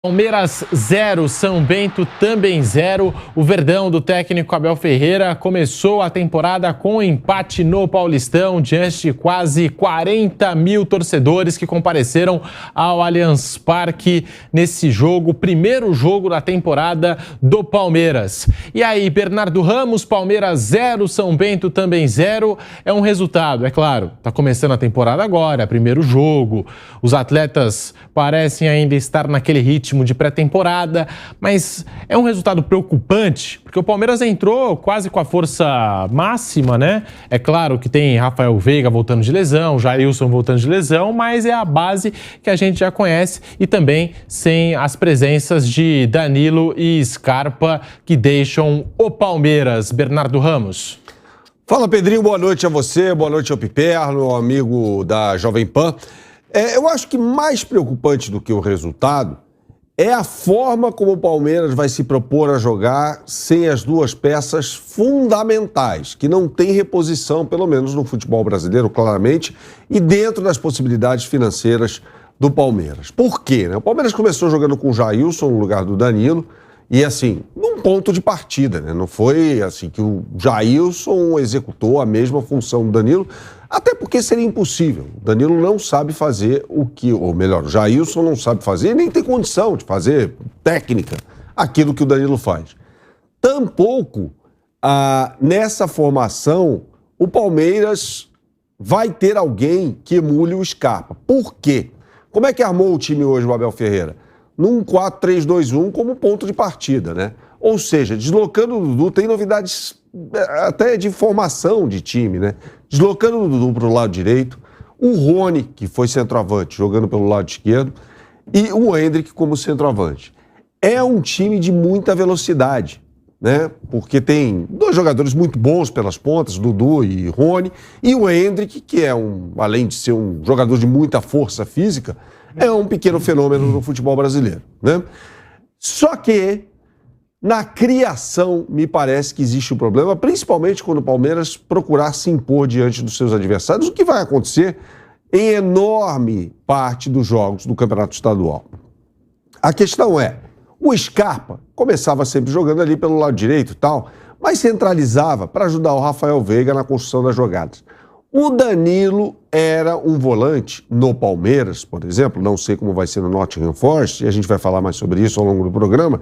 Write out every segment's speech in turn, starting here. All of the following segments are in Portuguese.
Palmeiras 0, São Bento também 0. O Verdão do técnico Abel Ferreira começou a temporada com empate no Paulistão diante de quase 40 mil torcedores que compareceram ao Allianz Parque nesse jogo, primeiro jogo da temporada do Palmeiras. E aí, Bernardo Ramos, Palmeiras 0, São Bento também 0. É um resultado, é claro, está começando a temporada agora, primeiro jogo. Os atletas parecem ainda estar naquele ritmo de pré-temporada, mas é um resultado preocupante, porque o Palmeiras entrou quase com a força máxima, né? É claro que tem Rafael Veiga voltando de lesão, Jailson voltando de lesão, mas é a base que a gente já conhece e também sem as presenças de Danilo e Scarpa que deixam o Palmeiras. Bernardo Ramos. Fala, Pedrinho, boa noite a você, boa noite ao Piperno, amigo da Jovem Pan. Eu acho que mais preocupante do que o resultado é a forma como o Palmeiras vai se propor a jogar sem as duas peças fundamentais, que não tem reposição, pelo menos no futebol brasileiro, claramente, e dentro das possibilidades financeiras do Palmeiras. Por quê? O Palmeiras começou jogando com o Jailson no lugar do Danilo, e assim, num ponto de partida, né? Não foi assim que o Jailson executou a mesma função do Danilo, até porque seria impossível. O Danilo não sabe fazer o que, ou melhor, o Jailson não sabe fazer, nem tem condição de fazer técnica aquilo que o Danilo faz. Tampouco, nessa formação, o Palmeiras vai ter alguém que emule o Scarpa. Por quê? Como é que armou o time hoje o Abel Ferreira? Num 4-3-2-1 como ponto de partida, né? Ou seja, deslocando o Dudu, tem novidades até de formação de time, né? Deslocando o Dudu para o lado direito, o Rony, que foi centroavante, jogando pelo lado esquerdo, e o Endrick como centroavante. É um time de muita velocidade, né? Porque tem dois jogadores muito bons pelas pontas, Dudu e Rony, e o Endrick, que é além de ser um jogador de muita força física, é um pequeno fenômeno no futebol brasileiro, né? Só que na criação me parece que existe um problema, principalmente quando o Palmeiras procurar se impor diante dos seus adversários, o que vai acontecer em enorme parte dos jogos do Campeonato Estadual. A questão é, o Scarpa começava sempre jogando ali pelo lado direito e tal, mas centralizava para ajudar o Rafael Veiga na construção das jogadas. O Danilo era um volante no Palmeiras, por exemplo, não sei como vai ser no Nottingham Forest, e a gente vai falar mais sobre isso ao longo do programa,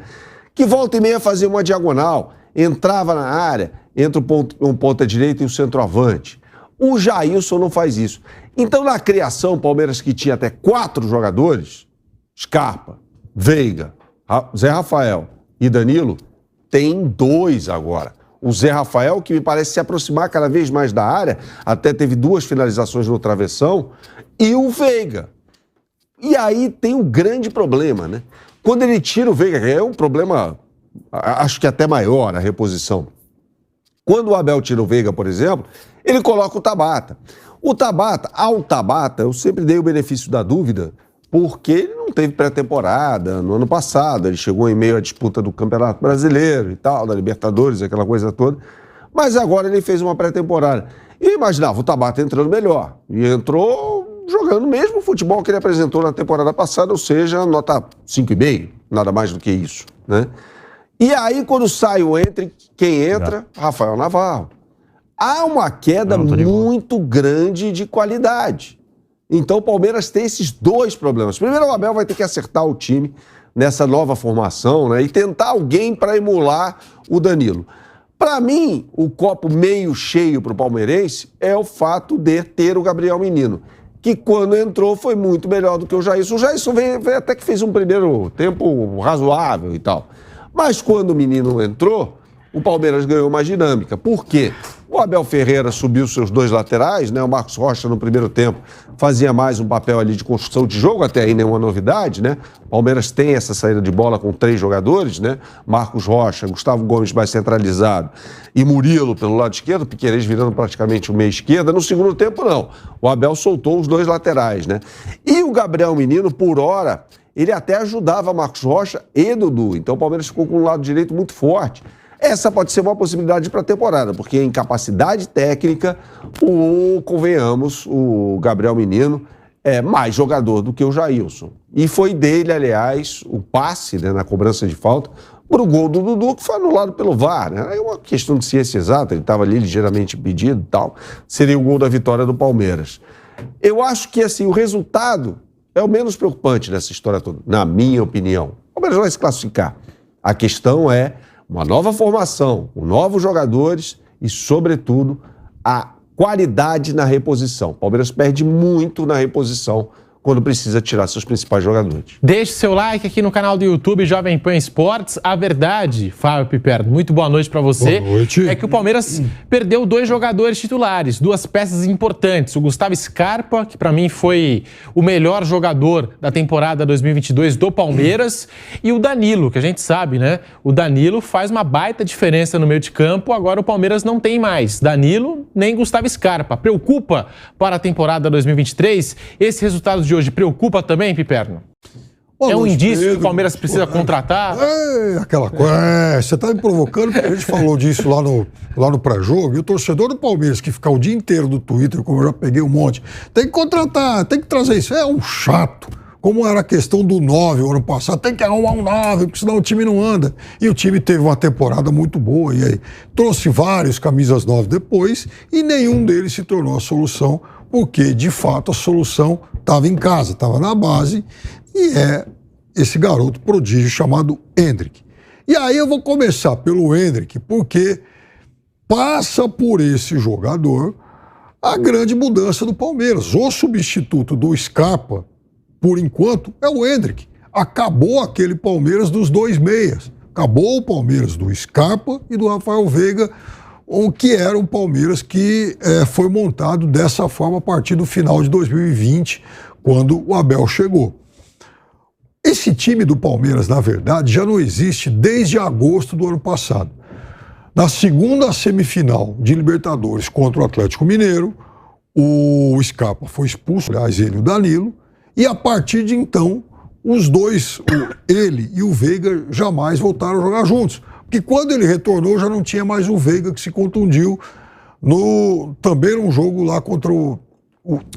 que volta e meia fazia uma diagonal, entrava na área, entre um ponta direito e um centroavante. O Jailson não faz isso. Então, na criação, o Palmeiras que tinha até 4 jogadores, Scarpa, Veiga, Zé Rafael e Danilo, tem 2 agora. O Zé Rafael, que me parece se aproximar cada vez mais da área, até teve 2 finalizações no travessão, e o Veiga. E aí tem um grande problema, né? Quando ele tira o Veiga, é um problema, acho que até maior a reposição. Quando o Abel tira o Veiga, por exemplo, ele coloca o Tabata. Ao Tabata, eu sempre dei o benefício da dúvida, porque ele não teve pré-temporada no ano passado, ele chegou em meio à disputa do Campeonato Brasileiro e tal, da Libertadores, aquela coisa toda, mas agora ele fez uma pré-temporada. E imaginava o Tabata entrando melhor, e entrou jogando o mesmo futebol que ele apresentou na temporada passada, ou seja, nota 5,5, nada mais do que isso, né? E aí, quando sai o quem entra? Rafael Navarro. Há uma queda muito grande de qualidade. Então o Palmeiras tem esses 2 problemas. Primeiro, o Abel vai ter que acertar o time nessa nova formação, né, e tentar alguém para emular o Danilo. Para mim, o copo meio cheio para o palmeirense é o fato de ter o Gabriel Menino, que quando entrou foi muito melhor do que o Jailson. O Jailson veio até que fez um primeiro tempo razoável e tal. Mas quando o menino entrou, o Palmeiras ganhou mais dinâmica. Por quê? O Abel Ferreira subiu seus 2 laterais, né? O Marcos Rocha no primeiro tempo fazia mais um papel ali de construção de jogo, até aí nenhuma novidade, né? O Palmeiras tem essa saída de bola com 3 jogadores, né? Marcos Rocha, Gustavo Gomes mais centralizado e Murilo pelo lado esquerdo, Piquerez virando praticamente o meia esquerda. No segundo tempo, não. O Abel soltou os 2 laterais, né? E o Gabriel Menino, por hora, ele até ajudava Marcos Rocha e Dudu. Então o Palmeiras ficou com um lado direito muito forte. Essa pode ser uma possibilidade para a temporada, porque em capacidade técnica, convenhamos, o Gabriel Menino mais jogador do que o Jailson. E foi dele, aliás, o passe, né, na cobrança de falta para o gol do Dudu, que foi anulado pelo VAR. Né? É uma questão de ciência exata, ele estava ali ligeiramente impedido e tal. Seria o gol da vitória do Palmeiras. Eu acho que assim, o resultado é o menos preocupante nessa história toda, na minha opinião. O Palmeiras vai se classificar. A questão é uma nova formação, com novos jogadores e, sobretudo, a qualidade na reposição. O Palmeiras perde muito na reposição quando precisa tirar seus principais jogadores. Deixe seu like aqui no canal do YouTube Jovem Pan Esportes. A verdade, Fábio Piperno, muito boa noite para você. Boa noite. É que o Palmeiras perdeu 2 jogadores titulares, 2 peças importantes. O Gustavo Scarpa, que para mim foi o melhor jogador da temporada 2022 do Palmeiras, e o Danilo, que a gente sabe, né? O Danilo faz uma baita diferença no meio de campo. Agora o Palmeiras não tem mais Danilo nem Gustavo Scarpa. Preocupa para a temporada 2023? Esse resultado de hoje preocupa também, Piperno? É um indício que o Palmeiras precisa contratar? Aquela coisa. Você está me provocando, porque a gente falou disso lá no pré-jogo, e o torcedor do Palmeiras, que fica o dia inteiro no Twitter, como eu já peguei um monte, tem que contratar, tem que trazer isso. É um chato. Como era a questão do 9 o ano passado, tem que arrumar um 9, porque senão o time não anda. E o time teve uma temporada muito boa, e aí trouxe vários camisas 9 depois, e nenhum deles se tornou a solução, porque, de fato, a solução estava em casa, estava na base, e é esse garoto prodígio chamado Endrick. E aí eu vou começar pelo Endrick, porque passa por esse jogador a grande mudança do Palmeiras. O substituto do Scarpa, por enquanto, é o Endrick. Acabou aquele Palmeiras dos 2 meias. Acabou o Palmeiras do Scarpa e do Rafael Veiga, o que era um Palmeiras que foi montado dessa forma a partir do final de 2020, quando o Abel chegou. Esse time do Palmeiras, na verdade, já não existe desde agosto do ano passado. Na segunda semifinal de Libertadores contra o Atlético Mineiro, o Scarpa foi expulso, aliás, ele e o Danilo, e a partir de então, os dois, ele e o Veiga, jamais voltaram a jogar juntos. Porque quando ele retornou, já não tinha mais o Veiga, que se contundiu também num jogo lá contra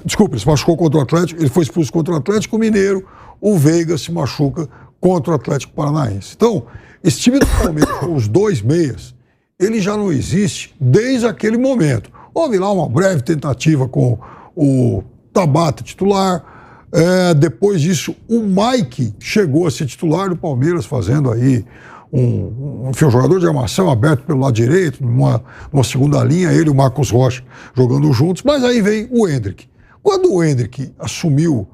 desculpa, ele se machucou contra o Atlético, ele foi expulso contra o Atlético Mineiro, o Veiga se machuca contra o Atlético Paranaense. Então, esse time do Palmeiras, com os 2 meias, ele já não existe desde aquele momento. Houve lá uma breve tentativa com o Tabata titular, depois disso o Mike chegou a ser titular do Palmeiras, fazendo aí um jogador de armação aberto pelo lado direito, numa segunda linha, ele e o Marcos Rocha jogando juntos, mas aí vem o Endrick. Quando o Endrick assumiu,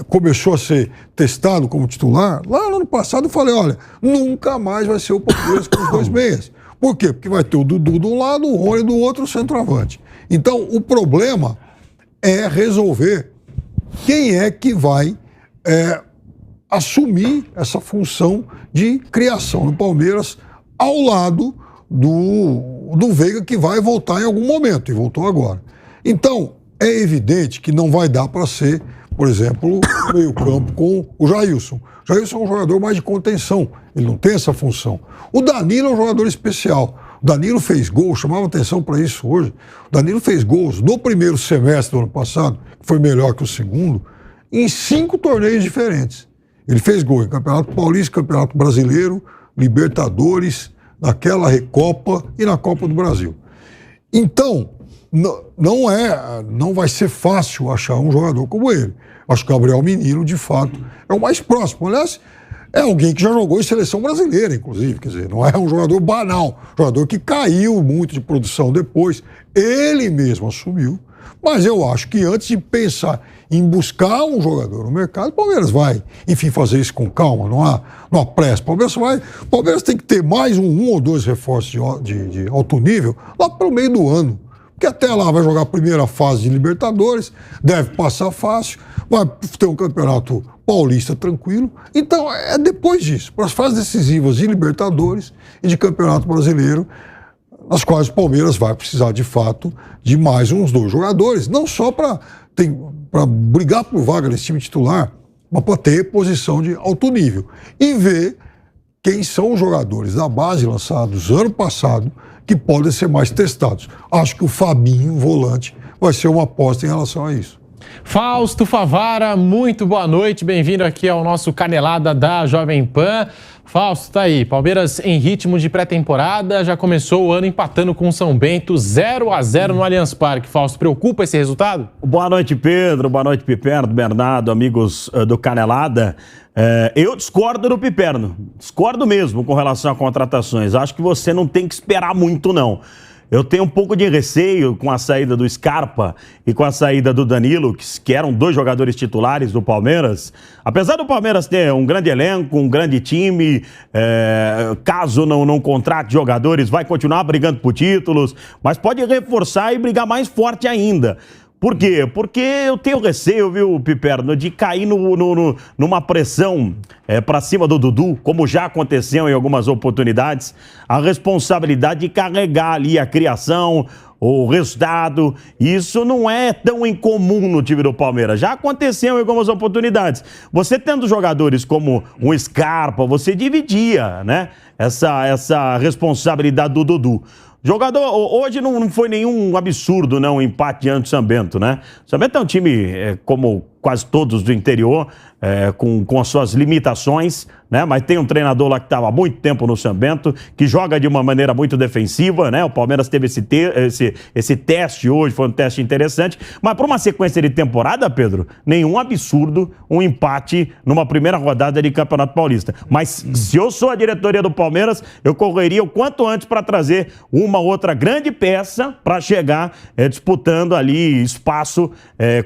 começou a ser testado como titular, lá no ano passado eu falei, olha, nunca mais vai ser o Palmeiras com os 2 meias. Por quê? Porque vai ter o Dudu de um lado, o Rony do outro, o centroavante. Então, o problema é resolver quem é que vai assumir essa função de criação no Palmeiras ao lado do Veiga, que vai voltar em algum momento, e voltou agora. Então, é evidente que não vai dar para ser, por exemplo, o meio-campo com o Jailson. O Jailson é um jogador mais de contenção, ele não tem essa função. O Danilo é um jogador especial. O Danilo fez gols, chamava atenção para isso hoje. O Danilo fez gols no primeiro semestre do ano passado, que foi melhor que o segundo, em 5 torneios diferentes. Ele fez gol em Campeonato Paulista, Campeonato Brasileiro, Libertadores, naquela Recopa e na Copa do Brasil. Então, não vai ser fácil achar um jogador como ele. Acho que o Gabriel Menino, de fato, é o mais próximo. Aliás, é alguém que já jogou em seleção brasileira, inclusive. Quer dizer, não é um jogador banal, jogador que caiu muito de produção depois. Ele mesmo assumiu. Mas eu acho que antes de pensar em buscar um jogador no mercado, o Palmeiras vai, enfim, fazer isso com calma, não há pressa. O Palmeiras tem que ter mais um ou 2 reforços de alto nível lá pelo meio do ano. Porque até lá vai jogar a primeira fase de Libertadores, deve passar fácil, vai ter um campeonato paulista tranquilo. Então, é depois disso, para as fases decisivas de Libertadores e de Campeonato Brasileiro, nas quais o Palmeiras vai precisar, de fato, de mais uns 2 jogadores, não só para brigar por vaga nesse time titular, mas para ter posição de alto nível. E ver quem são os jogadores da base lançados ano passado que podem ser mais testados. Acho que o Fabinho, volante, vai ser uma aposta em relação a isso. Fausto Favara, muito boa noite, bem-vindo aqui ao nosso Canelada da Jovem Pan. Fausto, tá aí, Palmeiras em ritmo de pré-temporada, já começou o ano empatando com o São Bento 0-0 no Allianz Parque. Fausto, preocupa esse resultado? Boa noite, Pedro, boa noite, Piperno, Bernardo, amigos do Canelada. Eu discordo do Piperno, discordo mesmo com relação a contratações. Acho que você não tem que esperar muito, não. Eu tenho um pouco de receio com a saída do Scarpa e com a saída do Danilo, que eram 2 jogadores titulares do Palmeiras. Apesar do Palmeiras ter um grande elenco, um grande time, caso não contrate jogadores, vai continuar brigando por títulos, mas pode reforçar e brigar mais forte ainda. Por quê? Porque eu tenho receio, viu, Piperno, de cair numa pressão para cima do Dudu, como já aconteceu em algumas oportunidades, a responsabilidade de carregar ali a criação, o resultado. Isso não é tão incomum no time do Palmeiras. Já aconteceu em algumas oportunidades. Você tendo jogadores como o Scarpa, você dividia, né, essa responsabilidade do Dudu. Jogador, hoje não foi nenhum absurdo, não, o empate diante do São Bento, né? O São Bento é um time, como quase todos do interior, com as suas limitações, né? Mas tem um treinador lá que estava há muito tempo no São Bento, que joga de uma maneira muito defensiva, né? O Palmeiras teve esse teste hoje, foi um teste interessante, mas para uma sequência de temporada, Pedro, nenhum absurdo um empate numa primeira rodada de Campeonato Paulista. Mas se eu sou a diretoria do Palmeiras, eu correria o quanto antes para trazer uma outra grande peça para chegar disputando ali espaço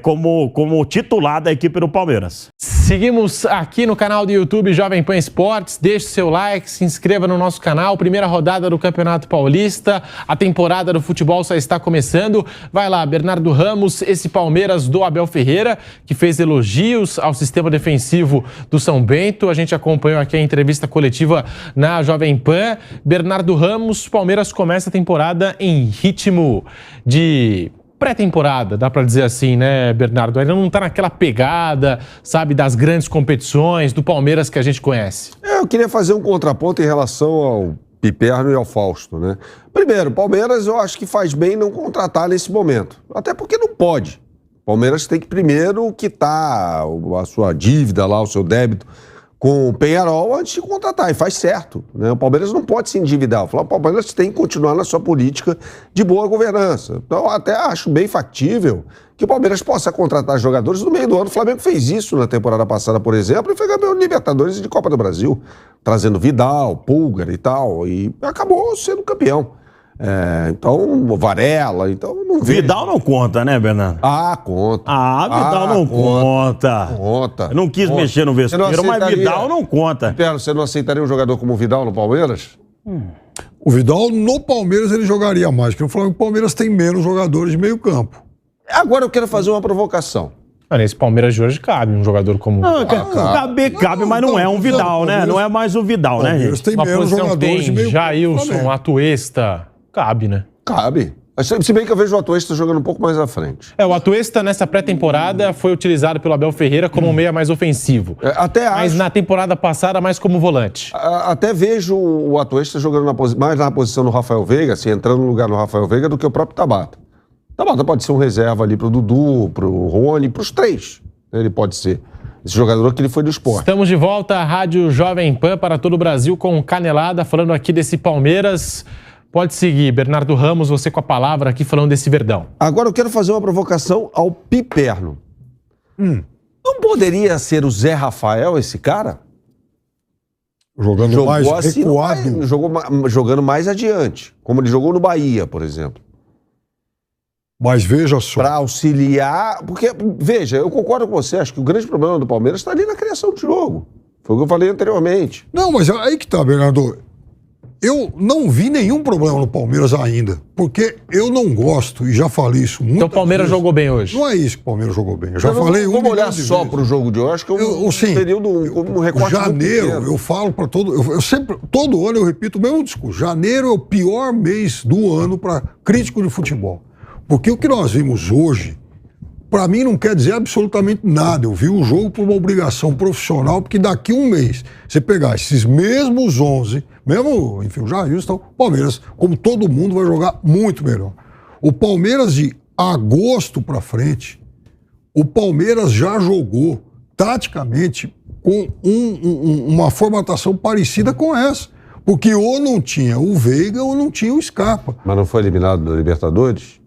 como titular da equipe do Palmeiras. Seguimos aqui no canal do YouTube Jovem Pan Esportes. Deixe seu like, se inscreva no nosso canal. Primeira rodada do Campeonato Paulista. A temporada do futebol só está começando. Vai lá, Bernardo Ramos, esse Palmeiras do Abel Ferreira, que fez elogios ao sistema defensivo do São Bento. A gente acompanhou aqui a entrevista coletiva na Jovem Pan. Bernardo Ramos, Palmeiras começa a temporada em ritmo de pré-temporada, dá pra dizer assim, né, Bernardo? Ainda não tá naquela pegada, sabe, das grandes competições, do Palmeiras que a gente conhece. Eu queria fazer um contraponto em relação ao Piperno e ao Fausto, né? Primeiro, Palmeiras eu acho que faz bem não contratar nesse momento, até porque não pode. Palmeiras tem que primeiro quitar a sua dívida lá, o seu débito com o Peñarol antes de contratar, e faz certo, né? O Palmeiras não pode se endividar. O Palmeiras tem que continuar na sua política de boa governança. Então, até acho bem factível que o Palmeiras possa contratar jogadores no meio do ano. O Flamengo fez isso na temporada passada, por exemplo, e foi campeão de Libertadores e de Copa do Brasil, trazendo Vidal, Pulgar e tal, e acabou sendo campeão. Então, Varela, então não vejo. Vidal não conta, né, Bernardo? Conta. Vidal não conta. Conta. Eu não quis mexer no vespeiro, mas Vidal não conta. Pedro, você não aceitaria um jogador como o Vidal no Palmeiras? O Vidal no Palmeiras ele jogaria mais, porque o Flamengo e o Palmeiras tem menos jogadores de meio campo. Agora eu quero fazer uma provocação. Nesse Palmeiras de hoje cabe um jogador como... Cabe, mas não é um Vidal, né? Não é mais o Vidal, né, gente? Tem menos jogadores de meio campo. Jailson, Atuesta, cabe, né? Cabe. Se bem que eu vejo o Atuesta jogando um pouco mais à frente. O Atuesta nessa pré-temporada foi utilizado pelo Abel Ferreira como um meia mais ofensivo. Mas na temporada passada mais como volante. Até vejo o Atuesta jogando mais na posição do Rafael Veiga, assim, entrando no lugar do Rafael Veiga do que o próprio Tabata. Tabata pode ser um reserva ali pro Dudu, pro Rony, pros 3. Ele pode ser esse jogador que ele foi do Sport. Estamos de volta à Rádio Jovem Pan para todo o Brasil com Canelada, falando aqui desse Palmeiras. Pode seguir, Bernardo Ramos, você com a palavra aqui falando desse Verdão. Agora eu quero fazer uma provocação ao Piperno. Não poderia ser o Zé Rafael esse cara? Jogando mais assim, recuado. Jogando mais adiante, como ele jogou no Bahia, por exemplo. Mas veja só. Para auxiliar, porque, veja, eu concordo com você, acho que o grande problema do Palmeiras está ali na criação de jogo. Foi o que eu falei anteriormente. Não, mas aí que tá, Bernardo. Eu não vi nenhum problema no Palmeiras ainda, porque eu não gosto, e já falei isso muito. Então o Palmeiras jogou bem hoje? Não é isso que o Palmeiras jogou bem. Eu já falei vamos olhar só para o jogo de hoje, acho que um período, um recorte. Janeiro, eu falo para todo ano eu repito o mesmo discurso. Janeiro é o pior mês do ano para crítico de futebol. Porque o que nós vimos hoje, para mim não quer dizer absolutamente nada. Eu vi o jogo por uma obrigação profissional, porque daqui um mês, você pegar esses mesmos 11, mesmo, enfim, o Jailson, o Palmeiras, como todo mundo, vai jogar muito melhor. O Palmeiras de agosto para frente, o Palmeiras já jogou taticamente com uma formatação parecida com essa. Porque ou não tinha o Veiga ou não tinha o Scarpa. Mas não foi eliminado da Libertadores?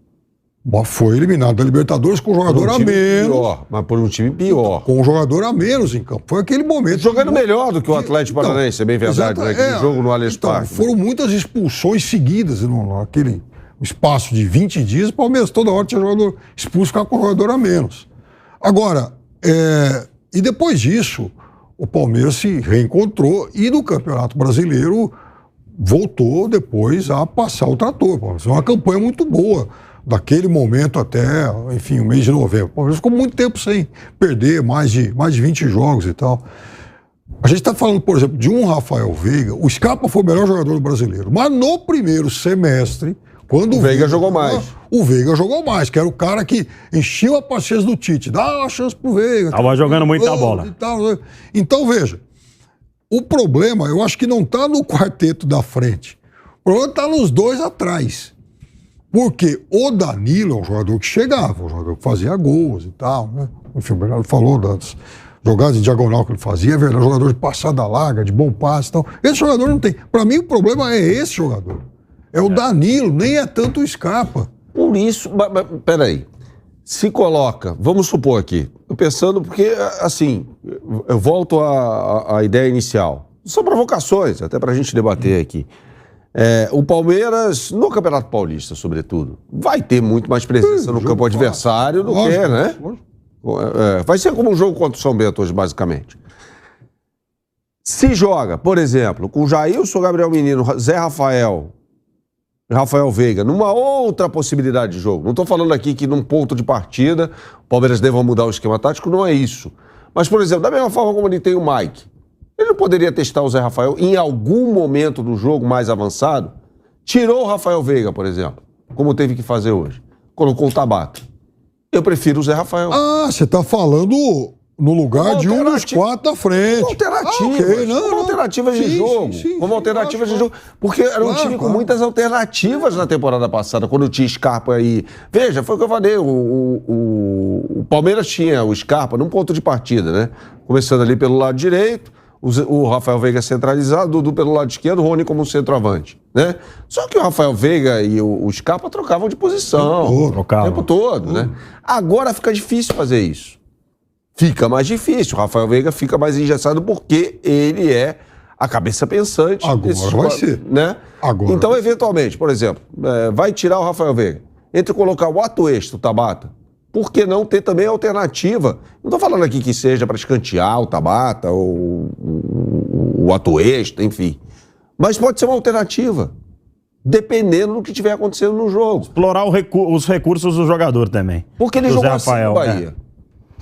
Mas foi eliminado da Libertadores com um jogador a menos. Pior, mas por um time pior. Com um jogador a menos em campo. Foi aquele momento. Jogando melhor do que o Atlético Paranaense, é bem verdade, né? Aquele jogo no Allianz Parque. Foram muitas expulsões seguidas naquele espaço de 20 dias. O Palmeiras toda hora tinha jogador expulso, ficava com o jogador a menos. Agora, e depois disso, o Palmeiras se reencontrou e no Campeonato Brasileiro voltou depois a passar o trator. Foi uma campanha muito boa, daquele momento até, enfim, o mês de novembro. O Palmeiras ficou muito tempo sem perder, mais de 20 jogos e tal. A gente está falando, por exemplo, de um Rafael Veiga. O Scarpa foi o melhor jogador do brasileiro, mas no primeiro semestre, quando o Veiga jogou mais. O Veiga jogou mais, que era o cara que enchia a paciência do Tite. Dá uma chance pro Veiga. Tava jogando muita bola. Então, veja, o problema, eu acho que não está no quarteto da frente. O problema está nos dois atrás. Porque o Danilo é um jogador que chegava, um jogador que fazia gols e tal, né? Enfim, o Bernardo falou das jogadas em diagonal que ele fazia, é verdade, jogador de passada larga, de bom passe e tal. Esse jogador não tem. Para mim, o problema é esse jogador. É o Danilo, nem é tanto o Scarpa. Por isso, peraí, se coloca, vamos supor aqui, eu pensando, porque assim, eu volto à ideia inicial, são provocações, até pra gente debater aqui. O Palmeiras, no Campeonato Paulista, sobretudo, vai ter muito mais presença no campo adversário do que, né? Vai ser como um jogo contra o São Bento hoje, basicamente. Se joga, por exemplo, com Jailson, Gabriel Menino, Zé Rafael Veiga, numa outra possibilidade de jogo. Não estou falando aqui que num ponto de partida o Palmeiras deva mudar o esquema tático, não é isso. Mas, por exemplo, da mesma forma como ele tem o Mike, ele não poderia testar o Zé Rafael em algum momento do jogo mais avançado? Tirou o Rafael Veiga, por exemplo, como teve que fazer hoje. Colocou o Tabata. Eu prefiro o Zé Rafael. Você está falando no lugar de um dos quatro da frente. Como alternativas de jogo. Como alternativas de jogo. Porque era um time com muitas alternativas na temporada passada, quando tinha Scarpa aí. Veja, foi o que eu falei. O Palmeiras tinha o Scarpa num ponto de partida, né? Começando ali pelo lado direito, o Rafael Veiga centralizado, Dudu pelo lado esquerdo, o Rony como centroavante, né? Só que o Rafael Veiga e o Scarpa trocavam de posição o tempo todo, né? Agora fica difícil fazer isso. Fica mais difícil. O Rafael Veiga fica mais engessado porque ele é a cabeça pensante. Agora vai ser. Né? Agora. Então, eventualmente, por exemplo, vai tirar o Rafael Veiga. Entre colocar o Atuesta, o Tabata, por que não ter também alternativa? Não estou falando aqui que seja para escantear o Tabata ou o Atuesta, enfim. Mas pode ser uma alternativa, dependendo do que estiver acontecendo no jogo. Explorar os recursos do jogador também. Porque ele jogou assim no Bahia.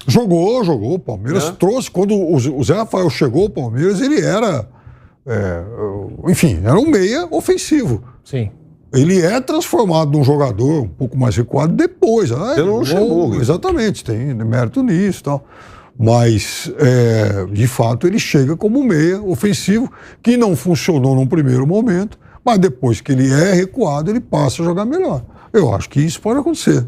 Jogou. O Palmeiras trouxe. Quando o Zé Rafael chegou ao Palmeiras, ele era, enfim, era um meia ofensivo. Sim. Ele é transformado num jogador um pouco mais recuado depois. Pelo Luxemburgo. Exatamente, tem mérito nisso e tal. Mas, de fato, ele chega como um meia ofensivo, que não funcionou num primeiro momento, mas depois que ele é recuado, ele passa a jogar melhor. Eu acho que isso pode acontecer.